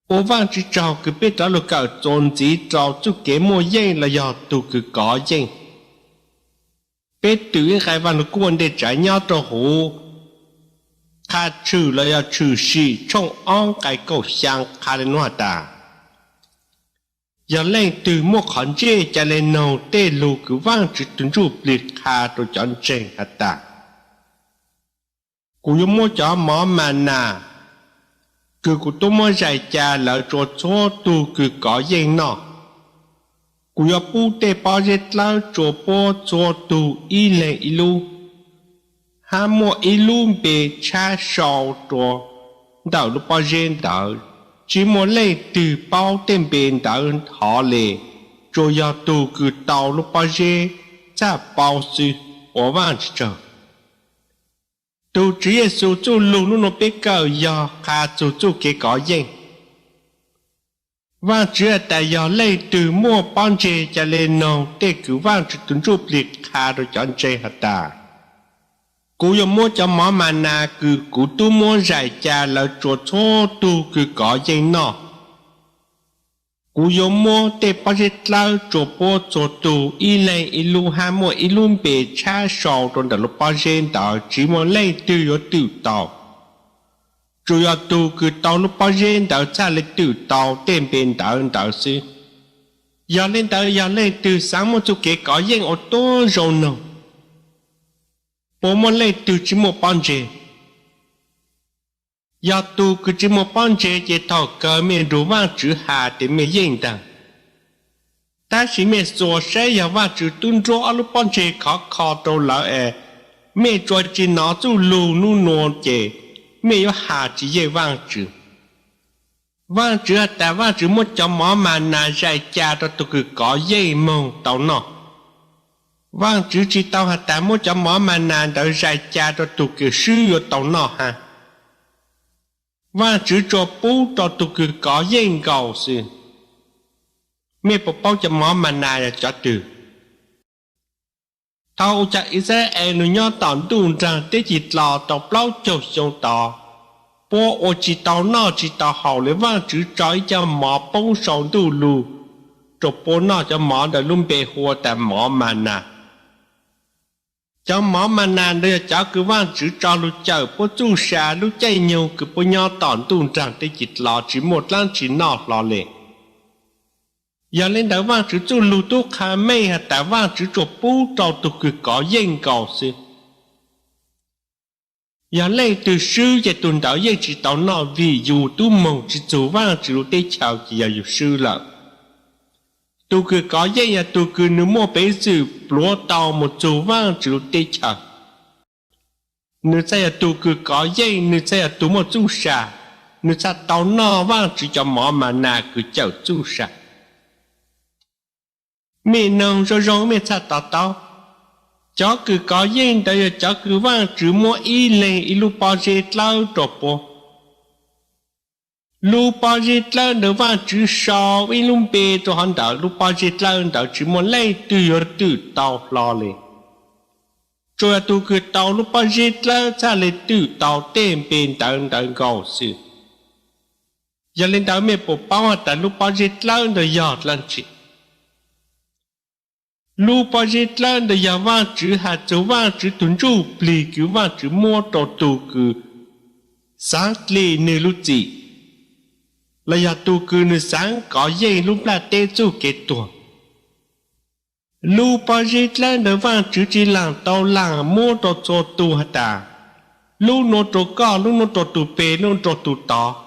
ô vang chỉ trào cứ biết đó là cả tròn chỉ trào chút kế mua yên là do tụ cứ có yên biết tự khai văn là quân để trái nhau cho hồ khá trừ là do trừ sĩ trong ong cái cầu sang khá đến hoa ta giờ lên từ một khoản chế cho lên nâu tê lù cứ vang chỉ tuân trụ liệt khá đồ chọn trên hạt ta cú yếu mua cho mỏ mà nà cứ cú tôi mua giải trà lỡ cho số tu cứ có yên nọ cú yếu bu tê bao nhiêu lao cho bo cho tu y lên y lu hà mua y lu bề cha sầu cho đào lúc bao nhiêu đào chỉ mua lấy từ bao tên bên đào họ lệ cho yếu tu cứ đào lúc bao nhiêu cha bao sự ở vang chờ tu chỉ là số chú lù nó biết cờ do khá số chú kế có yên và chỉ là tại do lấy từ mua bán chê cho lên nông để cứu vang chỉ tuân chụp liệt khá rồi chọn chê hạt ta cú yêu mua cho mỏ mà nà cứ cú tu mua giải trà là chỗ thô tu cứ có yên nọ cú yêu mua để bao nhiêu lao chỗ bố chỗ tu y lên y lu hà mua y lu bề cha sầu trong đó lúc bao nhiêu đó chỉ mua lấy từ yếu từ tàu chủ yếu tu cứ tàu lúc bao nhiêu đó cha lấy từ tàu tên bên đó xí giờ lên từ sáng một chút kế có yên ô tô rồi nè bố mua lấy từ chỉ mua bao nhiêu giờ tu cứ chỉ một bọn trẻ chỉ thọ cờ miền đủ vang chữ hà để miền yên đằng ta chỉ miền số sẽ giờ vang chữ tuân trô ở lúc bọn trẻ khó đâu lỡ miền cho chỉ nó chú lù nu nô trẻ miền yếu hà chỉ dễ vang chữ ta vang chữ một chấm mỏ mà nà dài cha cho tu cứ có dễ mong tàu nọ vang chữ chỉ tàu hạt ta một chấm mỏ mà nà đỡ dài cha cho tu cứ sử dụng tàu nọ ha và chữ cho bố cho tụi cứ có yên cầu sự mẹ bộ bao cho mỏ mà nà là cho từ thâu cho Israel nó nhớ tỏn đùn rằng tế chỉ lò tàu bao cho sông tỏ bố ô chỉ tàu nọ chỉ tàu hậu lấy và chữ trói cho mỏ bông sông đù lù cho bố nọ cho mỏ đã luôn bề hùa tại mỏ mà nà cho mỏ mà nàn đây cháu cứ vang chữ cho lúc chờ bố chú xa lúc chạy nhiều cứ bố nhau tỏn tùn rằng tới dịch lò chỉ một lần chỉ nọ lò lệ giờ lên đó vang chữ chú lưu tú khá mê hả ta vang chữ cho bố trò tụ cứ có yên cầu sư giờ lên từ sư về tuần đó yên chỉ tỏ nọ vì dù tú mong chỉ chú vang chữ lúc tế chào chỉ là dù sư lợ tu cứ có gì à tu cứ nếu mua bé dự lúa tàu một chỗ vang chữ tê chả nếu sai tu cứ có gì nếu sai tu một chú sa nếu sai tàu nọ vang chỉ cho mỏ mà nà cứ chào chú sa mẹ nông rồi mẹ sai tàu chó cứ có gì đây chó cứ vang chữ mua y lên y lu bao giờ lao trộp bộ lu bao giờ lao được vang chữ sao in lung bê cho hắn đạo lu bao giờ lao đạo chỉ muốn lấy từ tàu lo lên rồi tu cứ tàu lu bao giờ lao ra lấy từ tàu tên bên đạo cầu sự giờ lên đạo mẹ bộ bao ta lu bao giờ lao được giọt lên chị lu bao giờ lao được giọt vang chữ hạt châu vang chữ tuấn chu bì cứu vang chữ mua đồ tu cứ sáng lì nề lu gì là giờ tu cứ nửa sáng có gì lúc là tê chú kết tuồng lu bao giờ là nửa vang chữ chỉ làm tàu làm mua đồ cho tu hả ta lu nô đồ có lu nô đồ tu bê lu nô tu to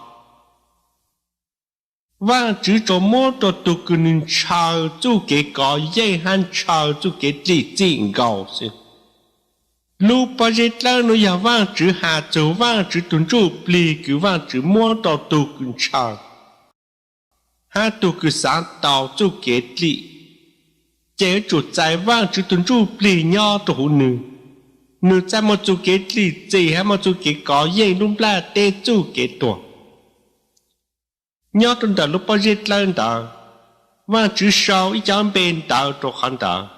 vang chữ cho mua đồ tu cứ nên chờ chú kết có gì han chờ chú kết lý chính cầu sự lu bao giờ là nửa giờ vang chữ hà chú vang chữ tuấn chú bì cứ vang chữ mua đồ tu cứ chờ ha tu cứ sáng tàu chú kết lý chế chủ trái vang chú tuấn chú bì nho tổ nữ ra một chú kết lý gì hay một chú kết có gì lúc là tê chú kết tuồng nho tuần đó lúc bao giờ lên đó vang chú sau ít chọn bên đó tổ khăn đó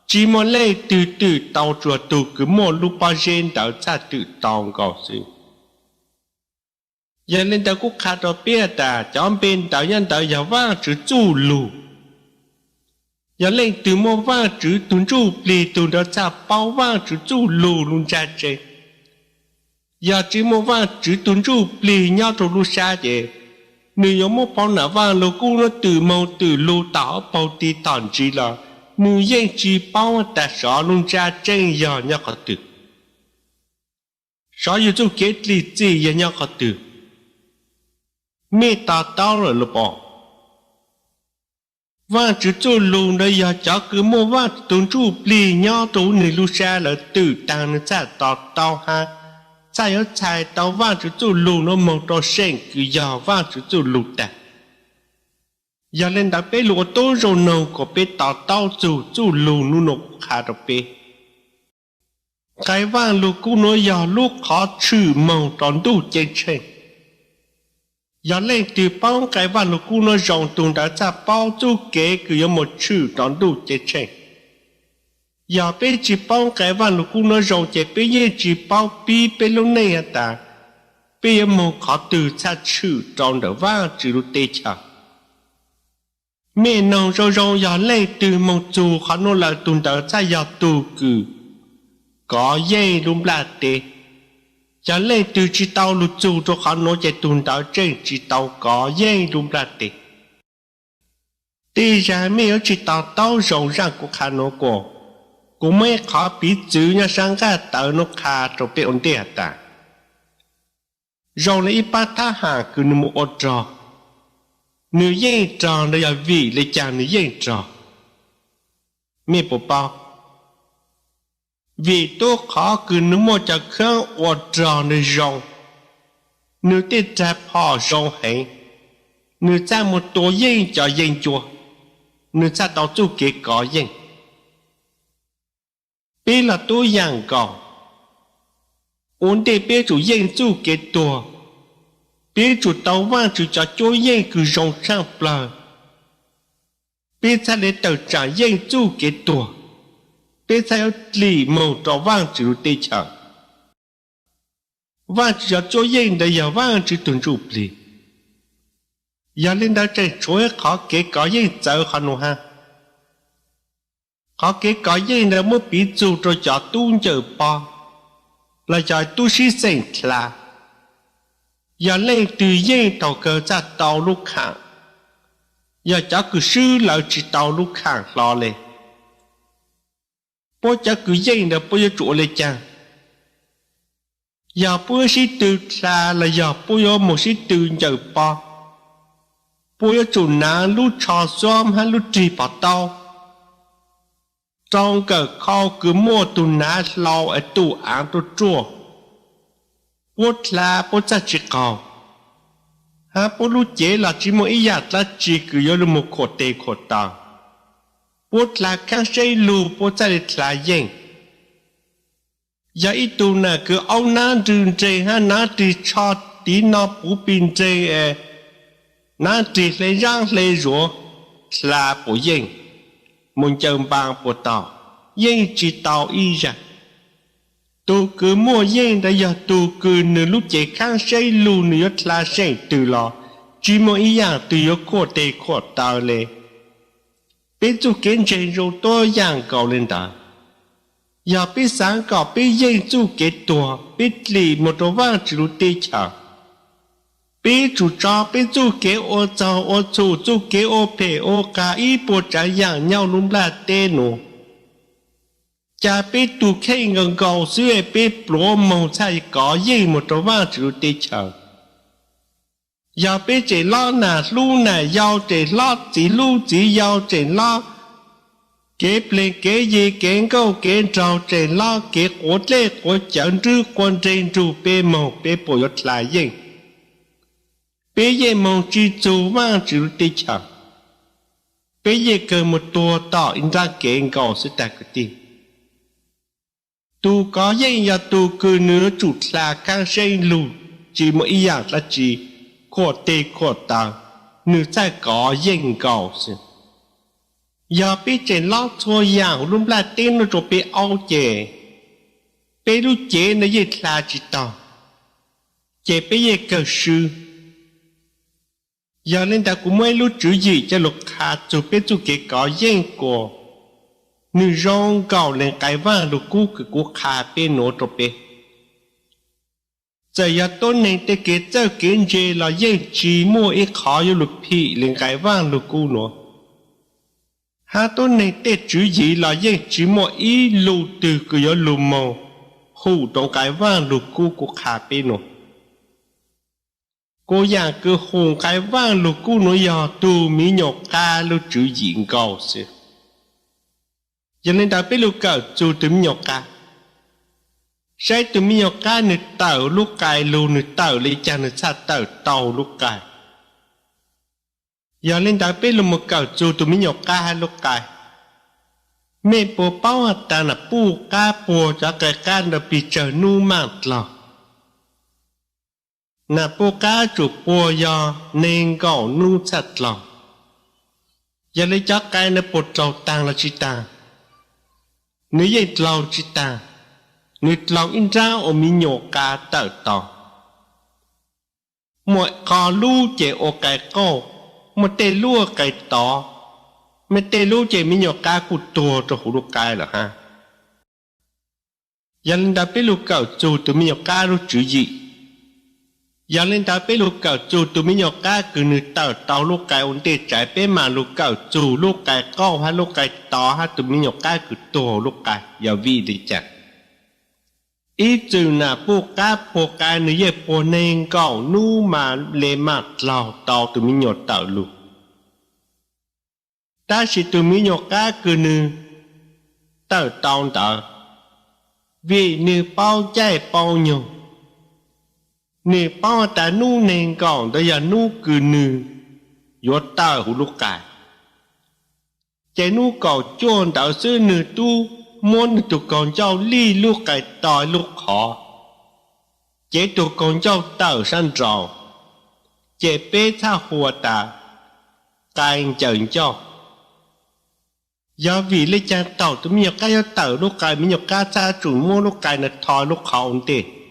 chỉ muốn lấy từ tàu chùa tu cứ một lúc bao giờ đó ra từ tàu cầu sự giờ lên tàu cũng khá đó biết ta chọn bên tàu nhân tàu giờ vang chữ chu lù giờ lên từ mua vang chữ tuần chu bì tuần đó cha bao vang chữ chu lù luôn cha chơi giờ chỉ mua vang chữ tuần chu bì nhau rồi lu xa vậy nếu giống một bao nở vang lô cũng nó từ màu từ lù tảo bao tì tòn chỉ là nếu yên chỉ bao ta sợ luôn cha chơi giờ nhau có từ sợ yêu chú kết lý gì giờ nhau có từ mẹ ta tao rồi lo bỏ và chữ chú lùn đây giờ cháu cứ mua và tuần chú bì nhau tụ người lu xa là từ tăng nó cha tao ha cha yếu chạy tao và chữ chú lùn nó mong tao sen cứ giờ và chữ chú lùn ta giờ lên đã bé lùa tôi rồi nào có bé tao chú lùn nó khá được bé cái vang lù cú nói giờ lúc khó chữ mong tròn đủ trên trên giờ lên từ bao cái vang lù cú nói rộng tuần đã cha bao chú kế cứ có một chữ tròn đủ trên trên giờ bé chỉ bao cái vang lù cú nói rộng chỉ bé như chỉ bao bi bé lúc này ta bé một khó từ cha chữ tròn đỡ vang chữ lúc tê chả mẹ nông rong giờ lên từ một chú khó nói là tuần đã cha giờ tù cử có dây đúng là tê giờ lên từ chỉ tàu lụt dù cho họ nói chạy tuần tàu trên chỉ tàu có dây đúng là tê tê ra mấy ở chỉ tàu rộng ra của khả nó cũng mấy khó bị chữ nhà sang cả tàu nó khá cho bị ổn định ta rồi lấy ba thá hà cứ nụ một trò nụ dây trò đây là vì lấy chàng nụ dây trò mẹ bộ bao vì tôi khó cứ nếu mà cho khăn ở trò nơi rộng nếu tiết ra phò rộng hẹn nếu ra một tổ yên cho yên chùa nếu ra tàu chú kế có yên bây là tôi dàng gọng ổn đề bây chủ yên chú kế tùa bây chủ tàu vang chủ cho chú yên cứ rộng sang bờ bây ra để tàu trả yên chú kế tùa bây giờ lì màu trò vang chữ tê chẳng vang chữ cho yên để giờ vang chữ tuần chụp lì giờ lên đó trên chuối khó kế có yên chờ khó nụ ha khó kế có yên là mới bị chủ cho cho tu chờ bò là cho tu sĩ sinh là giờ lên từ yên tàu cờ ra tàu lúc khẳng giờ cho cứ sư là chỉ tàu lúc khẳng lo lên bố cháu cứ dây là bố chủ lệ chàng giờ bố sĩ từ là giờ bố một sĩ từ giờ bò bố chủ ná lúc trò xóm hay lúc trì bỏ tao trong cờ kho cứ mua tù ná lau ở tù án tù chua bố là bố cha chỉ cầu ha bố lúc chế là chỉ một ý nhạt là chỉ cứ nhớ là một khổ tê khổ tàng bố là kháng xây lù bố cha để là yên giờ ít tù nè cứ ông ná rừng trê ha ná trì cho tí nó bố bình trê ná trì lấy răng lấy rùa là bố yên muốn chồng bằng bố tàu yên chỉ tàu y ra tù cứ mua yên đã giờ tù cứ nửa lúc chế kháng xây lù nửa là xây từ lò chỉ một ý dạng từ yếu khổ tê khổ tàu lệ biết chú kiến chế rồi tôi dạng cầu lên đó giờ biết sáng cầu biết yên chú kế tùa biết lì một đồ vang chỉ lúc tê chở biết chú cho biết chú kế ô châu ô chủ chú kế ô phê ô cả ý bộ trả dạng nhau lúc là tê nụ cha biết tù khe ngân cầu xưa biết bố màu chạy có yên một đồ vang chỉ lúc tê chở giờ biết chỉ lo nà lu nà giao chỉ lo chỉ lu chỉ giao chỉ lo kế lên kế gì kế câu kế trâu chỉ lo kế của lê của chẳng trước quan trên chủ bê màu bê bổ yết lại yên bê ye màu chỉ chủ vang chữ tê chẳng bê ye cơ một tua tỏ in ra kế cầu sẽ đạt cái gì tu có yên giờ tu cứ nữa chủ là càng xây lù chỉ một ý dạng là chỉ khổ tê khổ tàng nữ在có yên cầu sự giờ biết chế lót thua dạng lúc là tên nó rồi biết áo chế biết lúc chế nó gì là chỉ tao chế bây giờ cơ sư giờ lên ta cũng mới lúc chữ gì cho lục khá chú biết chú kế có yên của nữ rong gạo lên cái vang lục cú cứ cú khá bên nổ trộp bê giờ giờ tôi nên để kế cho kiến chế là yên chỉ mua ít khó yêu lục thị lên cái vang lục cú nổ ha tôi nên để chữ gì là yên chỉ mua ít lục từ cứ yêu lục màu hủ trong cái vang lục cú cú khá bên nổ cô già cứ hùng cái vang lục cú nói giờ tu mỹ nhọc ca lúc chữ diện cầu xưa cho nên đã biết lúc cậu chú tụi mỹ nhọc ca sai tụi mỹ nhọc ca nửa tàu lúc cài lù nửa tàu lấy cha nửa sát tàu tàu lúc cài giờ nên đã biết lúc một cậu chú tụi mỹ nhọc ca lúc cài mẹ bố bao ta là bu ca bùa cho cái can đã bị trở nu mát lọ nà bố cá chủ bùa do nên gạo nu chặt lòng giờ lấy cho cái nó bột trầu tàng là chỉ tàng nếu vậy lâu chỉ tàng nếu lâu in ra ở mi nhổ cá tờ tỏ mọi khó lưu chế ở cái cổ một tê lúa cái tỏ một tê lúa chế mi nhổ cá cụt tua cho hủ lúa cái là ha giờ lên đã biết lúa cậu chủ từ mi nhổ cá lúa chữ gì giờ lên ta biết lúc cậu chủ tụi mình nhọc cá cứ nửa tàu lúc cái ổn định trái bên mà lúc cậu chủ lúc cái câu hay lúc cái to hay tụi mình nhọc cá cứ tổ lúc cái giờ vì đi chặt ít chữ là bộ cá nữa giờ bộ nên cậu nu mà lệ mặt lào tàu tụi mình nhọc tàu lúc ta chỉ tụi mình nhọc cá cứ nửa tàu vì nửa bao trái bao nhiêu nè bao ta nu nền gọn đó giờ nu cứ nư yo ta hú lúc cài chạy nu cầu chôn đạo sư nư tu muốn tụ còn châu ly lúc cài tỏi lúc khó chạy tụ còn châu tàu san tròn chạy bê tha hùa ta cài chẩn cho do vì lấy cha tàu tụi mình cái tàu lúc cài mình cá cha chủ mua lúc cài là thò lúc khó ổn định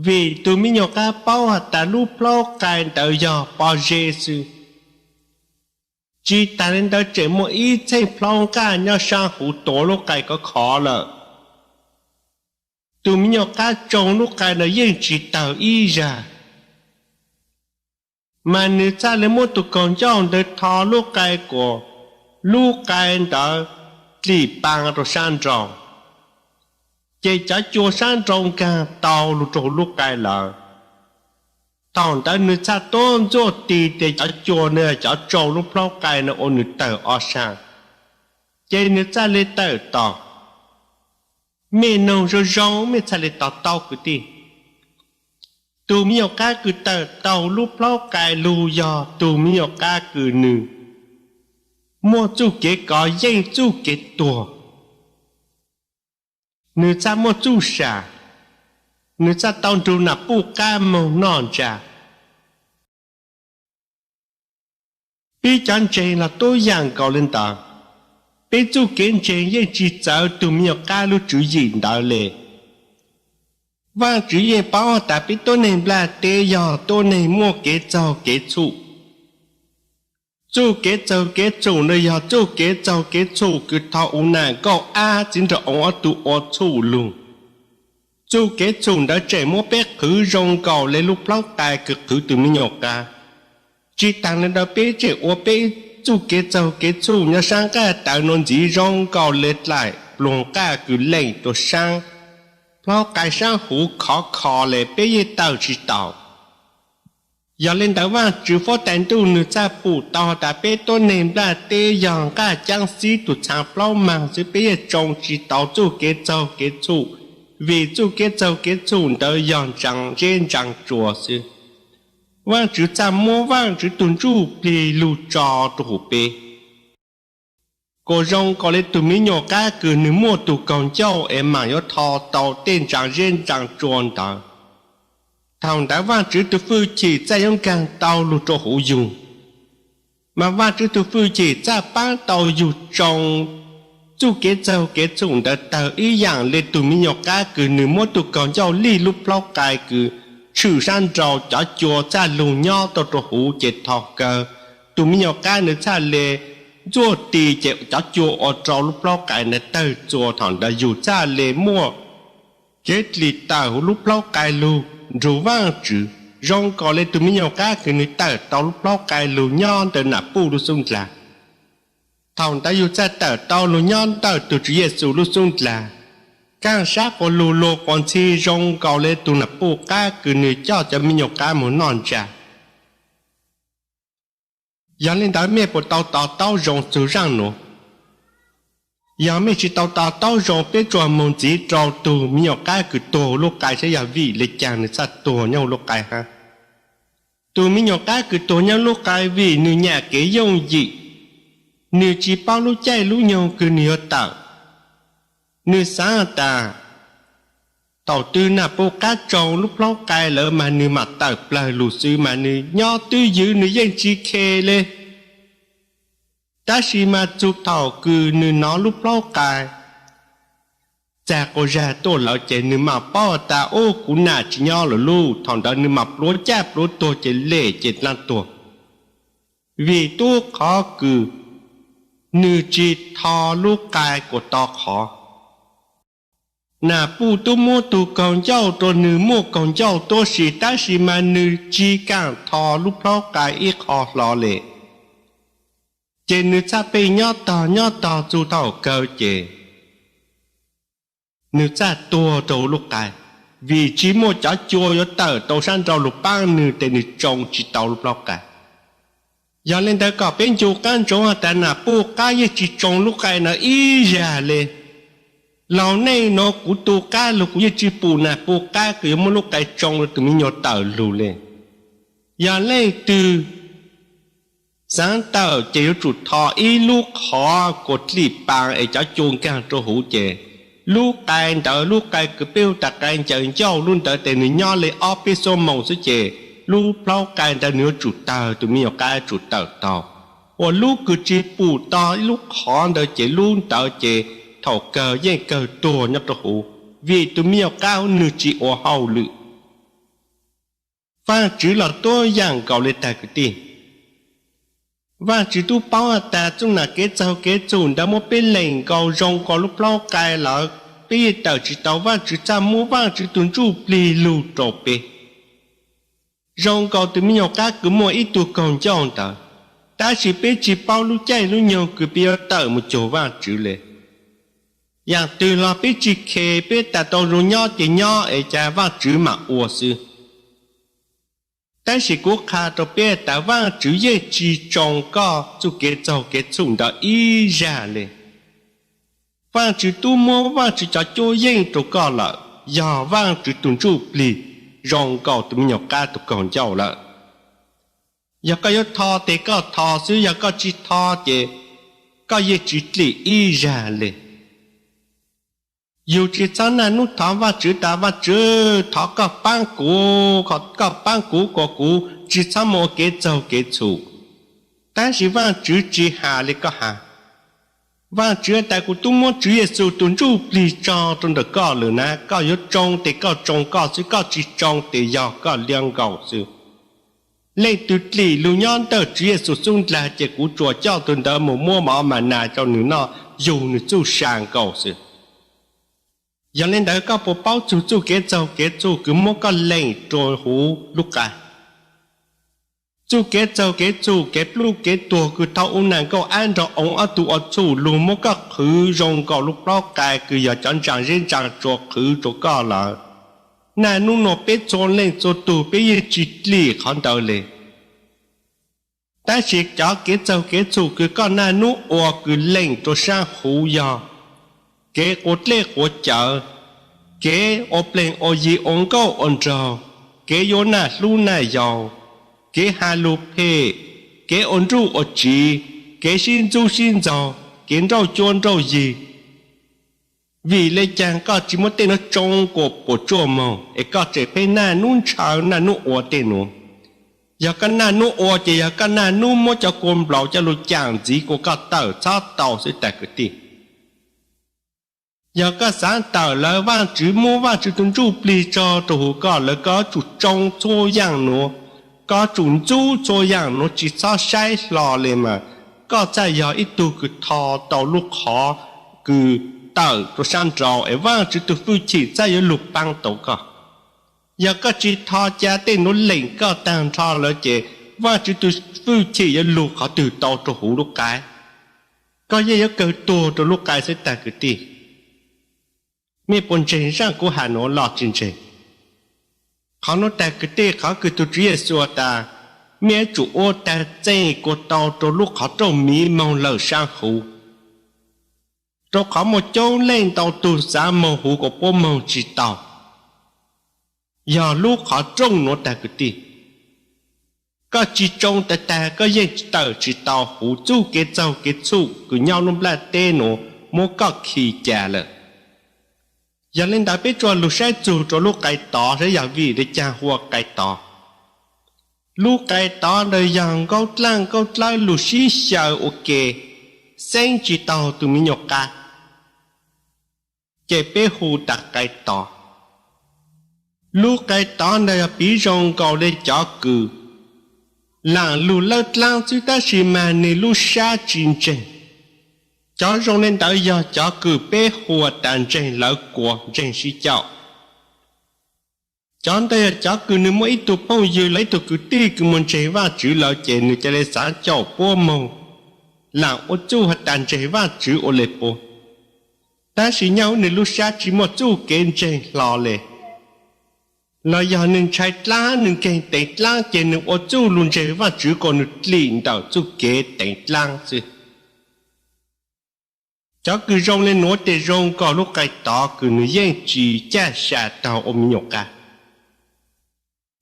vì tụi mình nhọc cá bao ta lúc bao cái tờ giờ bao Giêsu chỉ ta nên tờ chỉ một ít trên bao cá nhau sang hủ tổ lúc cái có khó là tụi mình nhọc cá trồng lúc cái là yên chỉ tờ y ra mà nếu ta lấy một tụi con chồng để thò lúc cái của lúc cái tờ chỉ bằng rồi sang trồng chỉ cho chùa sang trong cả tàu lúc trâu lúc cái là tàu ta nữ cha tôn cho tì để cho chùa nữa cho trâu lúc lâu cái nó ôn nữ tờ ở sang chỉ nữ cha lấy tờ tàu mẹ nông rồi rong mẹ cha lấy tàu cứ đi tụi mi học cá cứ tàu lúc lâu cái lù do tụi mi học cá cứ nữ mua chú kế có dây chú kế tua nữ cha mua chú xà nữ cha tao trù nạp bu ca màu non trà bí chán chênh là tôi dạng cầu lên tờ bí chú kiến chênh yên chỉ cháu tụi mình ca lúc chú dịnh đạo lệ và chú yên bảo ta bí tôi nên là tế dò tôi nên mua kế cháu kế chủ chú kế cháu kế chủ nơi dò chú kế cháu kế chủ cứ thọ ủ nàng câu a chính là ông ở tụ ở chủ luôn chú kế chủ đã chạy mua bé khứ rong cầu lên lúc lâu tài cực khứ từ mình nhọc ca chỉ tăng lên đó bé chạy ở bé chú kế cháu kế chủ nhớ sang cả tạo nôn gì rong cầu lên lại luôn cả cứ lên tổ sang lâu cái sang hú khó lệ bé ye tàu chỉ tàu giờ lên đóว่า chữ phó tán tu nữ cha phụ tàu đã bé tôi nên là tê dòng cả trang sĩ tụ trang plau mang chứ bé trong chỉ tàu chú kế cháu kế chủ vì chú kế cháu kế chủ đó dòng chẳng trên chẳng chùa chứว่า chữ cha muaว่า chữ tuần chú bì lù trò tụ bê cô rong có lẽ tụi mình nhỏ cá cứ nữ mua tụ con cháu em mà yếu thò tàu tên chẳng trên chẳng chuồn đó thằng đãว่า chữ từ phương chỉ在用càng tàu lù trò hữu dụng màว่า chữ từ phương chỉ ra bán tàu dù trong chú kế châu kế chung đã tờ ý dạng lên tụi mình nhọc cá cứ nửa mỗi tụi còn giao ly lúc lâu cài cứ trừ san trầu cho chùa cha lù nho tao trò hú chết thọ cờ tụi mình nhọc cá nữa cha lệ chùa tì chết cho chùa ở trầu lúc lâu cài nữa tờ chùa thằng đã dù cha lệ mua chết lì tờ lúc lâu cài lù rủ vang chữ rong có lên tụi mình nhọc cá cứ nửa tờ tao lúc lâu cài lù nho tờ nạp pu lúc xung là thằng ta yêu cha tờ tao lù nhon tờ từ Chúa Giêsu lúc xung là càng sát của lù lù còn chi rong cầu lên tụ nạp bộ cá cứ người cho mình nhọc cá muốn non chả giờ lên đó mẹ bộ tao rong sự răng nữa giờ mẹ chỉ tao rong biết cho môn chỉ trâu tụ mình nhọc cá cứ tổ lúc cái sẽ giờ vị lịch chàng để sát tổ nhau lúc cái ha tụ mình nhọc cá cứ tổ nhau lúc cái vì người nhà kế dùng gì nếu chỉ bao lúc chạy lúc nhau cứ nhiều tạo nếu sáng ta tàu tư nạp bộ cá trâu lúc lâu cài lỡ mà nếu mặt tạo lời lù sư mà nếu nhỏ tư dữ nếu dân chi khê lê ta chỉ mà chụp tàu cứ nếu nó lúc lâu cài cha cô ra tổ lão chạy nếu mà bao ta ô cũng nà chỉ nhỏ lỡ lưu thằng đó nếu mà lúa chạp lúa tổ chạy lệ chạy lan tổ vì tôi khó cứ nữ chỉ thò lúc cài của tao khó nà bu tu mua tu con dâu tu nữ mua con dâu tu sĩ ta sĩ mà nữ chỉ càng thò lúc đó cài ít khó lo lệ trên nữ cha bị nhỏ tao chú tao cơ chế nữ cha tua đầu lúc cài vì chỉ mua chó chua yo tờ tàu sang trâu lúc bang nữ để nữ trồng chỉ tàu lúc đó cài giờ lên tới có bên chỗ căn chỗ ta nà bu cá ye chỉ trồng lúc cái nó ý ra lên lâu nay nó cũng tu cá lúc cũng ye chỉ bu nà bu cá cứ một lúc cái trồng tụi mình nhớ tờ lù lên giờ lên từ sáng tờ chỉ có chuột thò ý lúc khó cột lì bằng ấy cho chuông càng cho hữu chế lúc cái cứ biểu đặt cái chờ nhau luôn tới để người nhỏ lấy office mong số chế lúc lâu cái ta nhớ chủ tờ tụi mình cái chủ tờ tàu và lúc cứ chỉ bù to lúc khó đợi chế luôn tờ chế thầu cờ dây cờ tua nhập đồ hủ vì tụi mình cao nửa chỉ ở hậu lự và chỉ là tôi dạng cầu lên tài cái tiền và chỉ tu bao ta chung là cái chuẩn đã một bên lệnh cầu rong có lúc lâu cái là bây giờ chỉ tàu và chỉ cha mua và chỉ tuân chủ lì lù trộp bê rong cầu tụi mình cá cứ mua ít tu còn cho ta ta chỉ biết chỉ bao lúc chạy lúc nhiều cứ biết tờ một chỗ và chữ lệอย่างtừ là biết chỉ kề biết ta tàu rồi nhỏ thì nhỏ ấy cha và chữ mà ủa sư ta chỉ cố khá cho biết ta và chữ ye chỉ trồng có chú kế cho kế chung đó ý ra lệ và chữ tu mua và chữ cho cho yên cho có là giờ và chữ tuần chủ lì rong cầu tụi mình cá tụi còn giàu là giờ có yếu thò thì có thò xứ giờ có chỉ thò thì có gì chỉ lì ý ra lệ dù chỉ cho nên nút thọ và chữ ta và chữ thọ có ban cũ của cũ chỉ cho một cái dầu cái chủ但是và chữ chỉ hà lại có hà và chữ tại của tôi muốn chữ Giêsu tuân chủ lì cho trong đó có lửa na có yếu trong thì có trong có chứ có chỉ trong thì giờ có liên cầu chứ lấy từ lì lưu nhon tờ chữ Giêsu xuống là chỉ của chùa cho tuân đó một mua mỏ mà nà cho nữ nó dù nữ chủ sang cầu chứ giờ lên đó có bộ bao chủ cái châu cứ mua có lệnh rồi hú lúc cả chủ cái châu cái lúc cái tua cứ thâu ông nàng có ăn cho ông ở tụ ở chủ luôn mua có khử rong có lúc đó cái cứ giờ chọn chẳng riêng chẳng cho khử cho có là nè nung nó biết cho lên cho tụ biết chỉ lì khăn đầu lì ta chỉ cho cái châu cứ có nè nung ở cứ lệnh cho sang hú giờ cái cột lệ của chợ cái ốp lên ở gì ông có ông trò cái vô nà lu nà giàu cái hà lù phê cái ông ru ở chỉ cái xin giàu cái rau chuôn rau gì vì lấy chàng có chỉ một tên nó trông của bộ chùa màu ấy có thể phải nà nún chào nà nún ở tên nó giờ cái nà nún ở chỉ giờ cái nà nún mua cho con bảo cho lũ chàng gì của các tàu cho tàu sẽ tại cái tiền giờ có sáng tạo là vang chữ mua vang chữ tuân trụ bì cho tổ có là có chủ trông cho dạng nó có chủ chú cho dạng nó chỉ sao sai lò lên mà có tại giờ ít tu cứ thò tàu lúc khó cứ tàu cho sang trò ấy vang chữ tu phu chỉ tại giờ lục băng tổ có giờ có chỉ thò cha tên nó lệnh có tăng thò là chỉ vang chữ tu phu chỉ giờ lục khó từ tàu cho hủ lúc cái có giờ cỡ tua cho lúc cái sẽ tại cái gì mấy bọn trẻ sang của Hà Nội lọt trên trênเขาnóiแต่cái têเขาคือตัวtrí xua ta mẹ chủ ô ta dây của tàu cho lúc họ trông mỹ mong lờ sang hủ choเขาmột chỗ lên tàu tù xã mong hủ của bố mong chỉ tàu giờ lúc họ trông nó tại cái tê có chỉ trông tại ta có dây tờ chỉ tàu hủ chú cái châu cái chú cứ nhau nó là tê nó mua có khi chả lợ giờ lên đã biết cho lúc sai chủ cho lúc cái tỏ sẽ giờ vì để cha hoa cái tỏ lúc cái tỏ đời dòng câu lăng lúc xí sợ ok sen chỉ tàu tụi mình nhọc cả chế bé hù đặt cái tỏ lúc cái tỏ đời bị rong cầu để cho cử làng lúc lợt lăng chúng ta chỉ mà nên lúc xa chín trình cho rong lên tới giờ cho cử bé hùa tàn trên lỡ của trên sĩ chậu cho đây cho cử nếu mỗi tụ bao giờ lấy tụ cử ti cử muốn chế vào chữ lỡ chế nếu cho lấy sáng chậu bố mông là ô chú hạt tàn chế vào chữ ô lệ bố ta chỉ nhau nếu lúc xa chỉ một chú kênh trên lò lệ là giờ nên trái lá nên kênh tệ lá chế nếu ô chú luôn chế vào chữ còn nếu liền đầu chú kế tệ lá chứ cho cứ rong lên nói để rong có lúc cái tỏ cứ người dân chỉ cha xả tàu ôm nhọc cả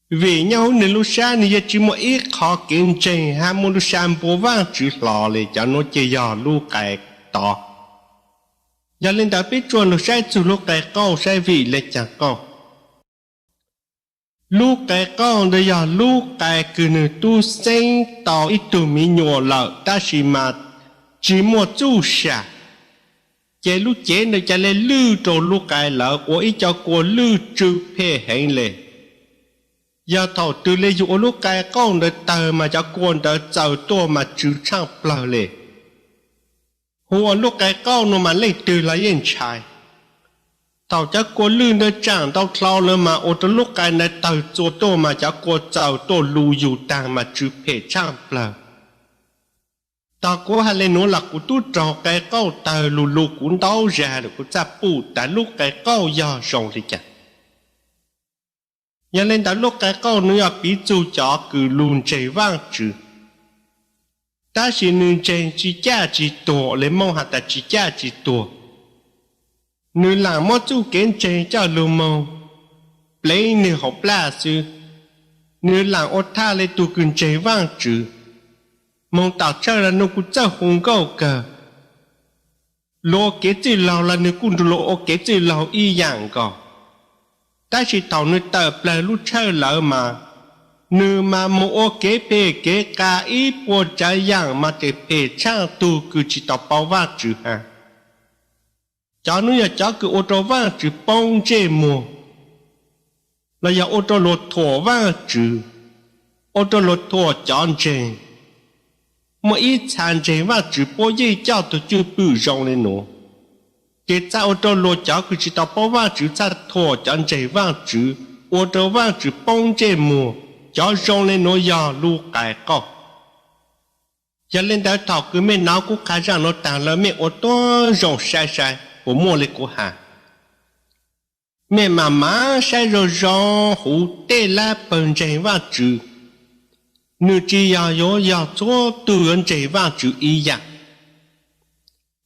vì nhau nên lúc sáng này chỉ một ít khó kiến trình hay một lúc sáng bố vang chữ lò để cho nó chơi giờ lúc cái tỏ giờ lên đã biết chuẩn lúc sáng từ lúc cái câu sai vị lên chẳng câu lúc cái câu đây giờ lúc cái cứ người tu sinh tàu ít tụi mình nhỏ lợ ta chỉ mà chỉ một chú xả chế lúc chế nơi cha lên lư trồ lúc cái lỡ của ý cho của lư trừ phê hẹn lệ giờ thầu từ lê dụ lúc cái con đời tờ mà cho quân đời giàu to mà trừ trang plờ lệ hùa lúc cái con nó mà lấy từ là yên trai thầu cho của lư nơi chẳng tao thao lơ mà ô tô lúc cái nơi tờ cho to mà cho của giàu to lù dụ tàng mà trừ phê trang plờ tao có hai lên nó là của tôi trò cái câu tờ lù lù cũng đau ra được của cha phụ tại lúc cái câu giờ rồng thì chả nhà lên tại lúc cái câu nữa bị chú chó cứ lùn chạy vang chữ ta chỉ nên chạy chỉ cha chỉ tổ lấy mong hạt ta chỉ cha chỉ tổ nữ làm mất chú kiến chạy cho lù mong lấy nữ học la sư nữ làm ô tha lấy tu cứ chạy vang chữ mong tạo ra là nó cũng chắc hùng cao cả lo kế gì lao là nó cũng lo kế gì lao y dạng cả ta chỉ tàu nó tập là lúc chơi lỡ mà nữ mà mua kế bề kế cả ít bộ trái dạng mà để bề trang tu cứ chỉ tàu bao vác chữ ha cho nó giờ cho cứ ô tô vác chữ bông chê mùa là giờ ô tô lột thổ vác chữ ô tô lột thổ chọn chê một ít sản chế và chỉ bố dây cho tôi chưa bự rộng lên nó để cho ô tô lô cháu cứ chỉ tao bố và chỉ cho thổ chọn chế và chỉ ô tô và chỉ bông chế mùa cho rộng lên nó giờ lưu cái có giờ lên đó thảo cứ mấy nào cũng khá rằng nó tàng là mấy ô tô rộng sai sai của mua lên của hà mẹ mà má sai rồi rộng hủ tê la bần chế và chỉ nữ chỉ yếu cho từ anh chạy vào chữ ý dạng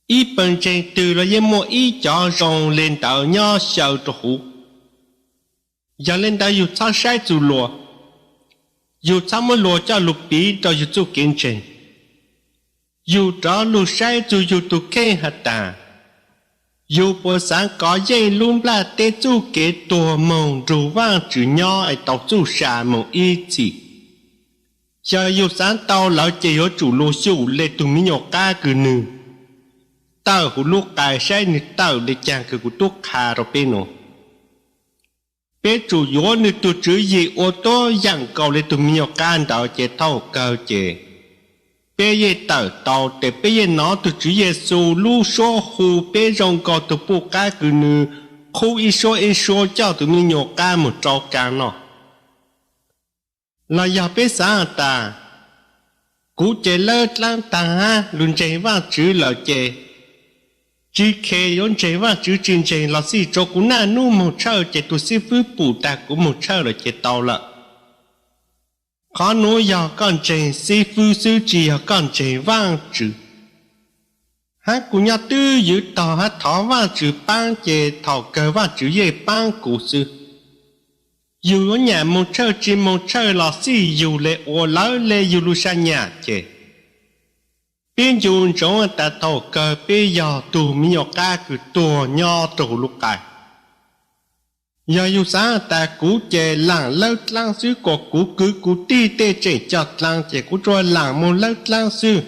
ý bên trên từ là những một ý cho rong lên tàu nhỏ sầu cho hú giờ lên tàu dù sao sai dù lúa dù sao mới lúa cho lục bí cho dù chú kiến trình dù cho lục sai dù tụ kê hạt tà dù bữa sáng có dây luôn là tê chú kế tổ mông rủ vang chữ nhỏ ở tàu chú xà mông ý chỉ giờ yêu sáng tao lão chỉ có chủ lô siêu lệ tụi mình nhọc ca cứ nư tờ của lúc cài sẽ như tờ để chàng cứ của tốt khá rồi bên nó bé chủ yếu như tôi chữ gì ô tô dặn cầu lên tụi mình can đó chế thâu cơ chế bé ye tờ tàu để bé ye nó tôi chữ Giêsu lu số hù bé rong cầu tụi bộ cá cứ như khu ít số cho tụi mình can một trâu can nó là giờ bé sáng ta cú chế lơ lang ta luôn chế vào chữ lợ chế chỉ khi yon chế vào chữ chuyên chế là gì cho cú na nu một chợ chế tu sĩ phứ bù ta của một chợ là chế tàu lợ khó nói giờ con chế sĩ phứ sư chỉ giờ con chế vang chữ hát cú nhà tư giữ tàu hát thọ vào chữ ban chế thọ cờ vào chữ ye ban cú sư dù ở nhà một chợ chỉ một chợ là gì dù lệ ô lỡ lệ dù lu sang nhà chế bên dùng chỗ ta thầu cờ bây giờ tù mi nhọ ca cứ tù nho tù lúc cài giờ dù sáng ta cú chè làng lâu làng sư có cú cứ cú ti tê chè chọt làng chè cú trôi làng một lâu làng sư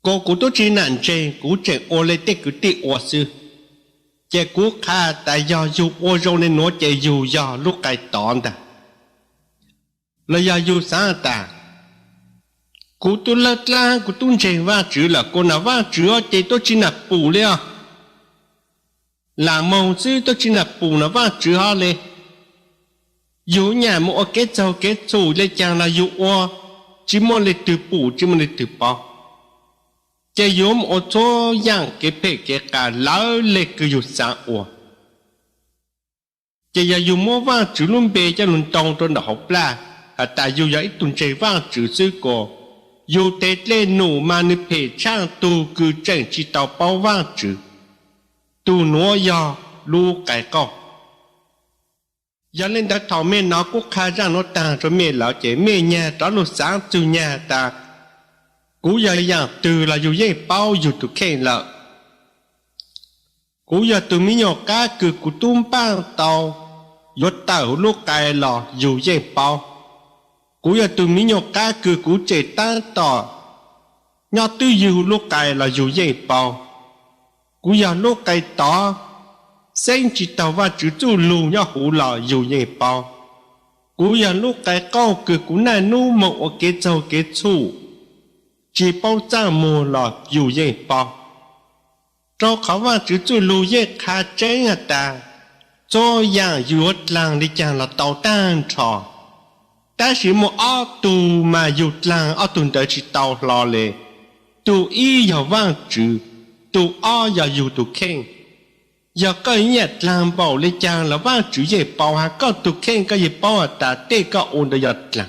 có cú tốt chỉ nạn chè cú chè ô lê tê cứ ti ô sư chè cú kha ta giờ dù ô rô nên nó chè dù giờ lúc cài tòn ta là giờ dù sáng ta cú tu lơ la cú tu chế va chữ là cô nào va chữ ở chế tôi chỉ là bù liền là mong chứ tôi chỉ là bù nó va chữ họ liền dù nhà mua cái châu cái chủ lên chàng là dù ô chỉ mua lên từ bù chỉ mua lên từ bao chế dù một số dạng cái bể cái cả lỡ lên cứ dù sáng ô chế giờ dù mua va chữ luôn bề cho luôn trông tôi đã học la tại dù vậy tuần chế va chữ sư cô dù tết lên nụ mà nữ phê trang tù cứ chẳng chỉ tàu bao vang chữ tù nó do lưu cái câu giờ lên đã thảo mê nó cũng khá ra nó ta cho mê lão chế mê nhà đó lúc sáng từ nhà ta cú giờ dạng từ là dù dây bao dù tụ khen lợ cú giờ từ mi nhỏ cá cứ cú tung bang tàu yết tàu lúc cái lò dù dây bao cú giờ từ mi nhọc cá cứ cú chế tan tỏ nhỏ tư dù lúc cài là dù dây bao cú giờ lúc cài tỏ sen chỉ tàu và chữ chú lù nhỏ hủ là dù dây bao cú giờ lúc cài câu cứ cú này nu một cái châu cái chủ chỉ bao cha mùa là dù dây bao choเขาว่าchữ chú lù dây khá chế à ta cho dạng dù làng đi chàng là tàu tan trò ta chỉ một ao tù mà dù làng ao tù đợi chỉ tàu lò lệ tù y giờ vang chữ tù ao giờ dù tù khen giờ cái nhật làng bảo lệ chàng là vang chữ gì bảo hà có tù khen cái gì bảo ta tê có ổn được giờ làng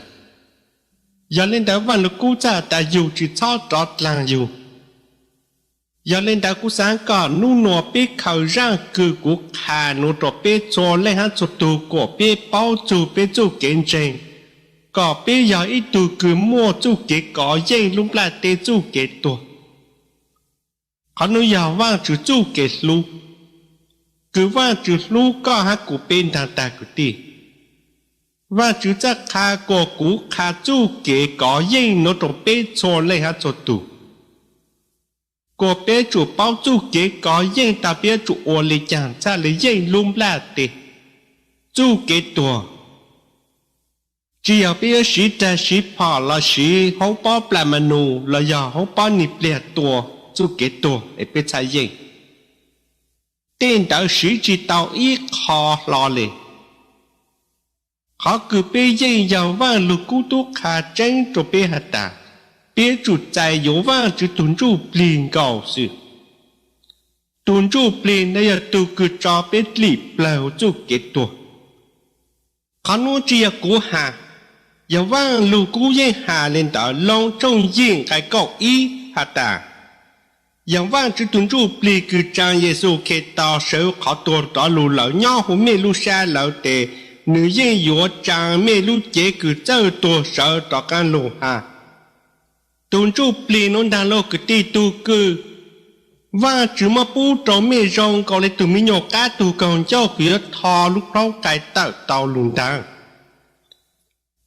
giờ lên đó vang lúc cú cha ta dù chỉ cho trót làng dù giờ lên đó cú sáng có nu nọ biết khẩu ra cứ cú khà nu trọ biết cho lên hắn cho tù của biết bao chủ biết chủ kiến trình có bây giờ ít tù cứ mua chú kế có dây lúc là tê chú kế tù có nói giờ vang chú chú kế lu cứ vang chú lu có hát của bên thằng ta của tì vang chú chắc khá của cú khá chú kế có dây nó trong bê cho lên hát cho tù của bê chủ bao chú kế có dây ta bê chủ ô lê chẳng cha lấy dây lúc là tê chú kế tù chỉ ở bây giờ ta sĩ phò là sĩ hậu bao làm mà nụ là giờ hậu bao nịp lẻ tua chú kế tua để biết sai gì tên đạo sĩ chỉ tàu ít khó lo lệ họ cứ bây giờ vang lục cú tu khá tranh cho bây hạt ta bây chủ trái yếu vang chỉ tuần trụ liền cầu sự tuần trụ liền đây là tu cứ cho biết lịp lèo chú kế tua họ nói chỉ cú hà giờ vang lù cú dây hà lên đó long trong diện cái cậu ý hà ta giờ vang chỉ tuân trụ bì cứ trang Giêsu khi tao sớm khó tuột đó lù lỡ nhau hôm mẹ lù xa lỡ tệ nữ dân yếu trang mẹ lù chế cứ chơi tuột sợ đó can lù hà tuân trụ bì nó đang lo cứ ti tu cứ và chỉ mà bố trò mẹ rong còn lại tụi mình nhổ cá tụ còn cho phía thò lúc đó cái tàu lùn đàng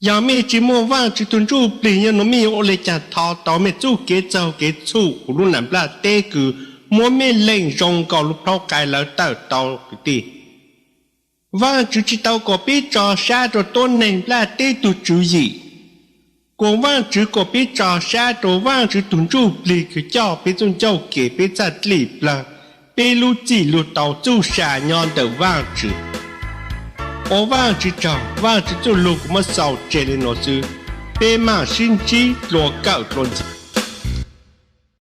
giờ mẹ chỉ mua vàng chỉ tuần trụ bì nhưng nó mi ô lê chả thọ tao mẹ chú kế châu kế chú luôn làm là tê cứ mua mẹ lên rong cầu lúc đó cái là tao cái gì vàng chỉ tao có biết trò xa rồi tôn này là tê tụ chú gì cô vàng chỉ có biết trò xa rồi vàng chỉ tuần trụ bì cứ cho biết trong châu kế biết chặt lì là biết lúc chỉ lúc tao chú xa nhon đầu vàng chỉ ô vàng chỉ trò vàng chỉ chú lục mà sầu chế lên nó chứ bé mà xin chi lúa cạo lúa